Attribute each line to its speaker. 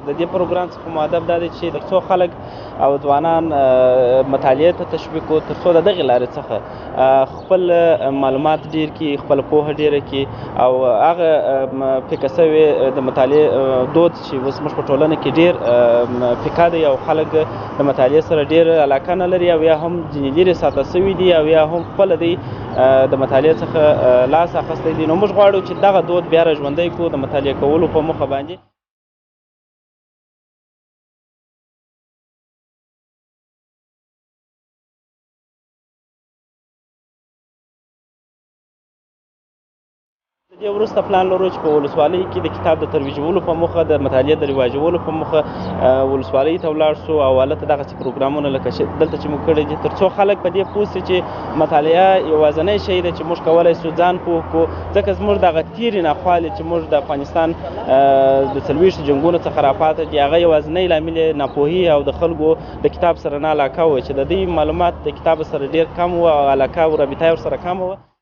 Speaker 1: د دې پروګرام څخه مو هدف دا دی چې تر څو خلک او ځوانان مطالعې ته تشویق کړو، تر څو د دغې لارې څخه خپل معلومات ډېر کړي، خپله پوهه ډېره کړي او هغه پیکه سوې د مطالعې دود چې اوس زموږ په ټولنه کې ډېر پیکه دی او خلک د مطالعې سره ډېر علاقه نه لري او یا هم ځینې لرې ساته سوي دي او یا هم خپله دی د مطالعې څخه لاس اخیستی دی. نو موږ غواړو چې دغه دود بیا را ژوندی کړو د مطالعې کولو په موخه باندې. د دې وروسته پلان لرو چې په ولسوالۍ کې د کتاب د ترویجولو په موخه د مطالعې د رواجولو په موخه ولسوالۍ ته ولاړ شو او هلته دغسې پروګرامونه لکه دلته چې موږ کړي دي تر څو خلک په دې پوه سي چې مطالعه یوازینی شی دی چې موږ کولی سو ځان پوه کړو، ځکه زموږ دغه تېرې ناخوالې چې موږ د افغانستان د 40 جنګونو څخه راپاته دي هغه یوازینی لامل یې ناپوهي او د خلکو د کتاب سره نه علاقه وه چې د دوی معلومات د کتاب سره ډېر کم وه او علاقه او رابطه یې ورسره کمه وه.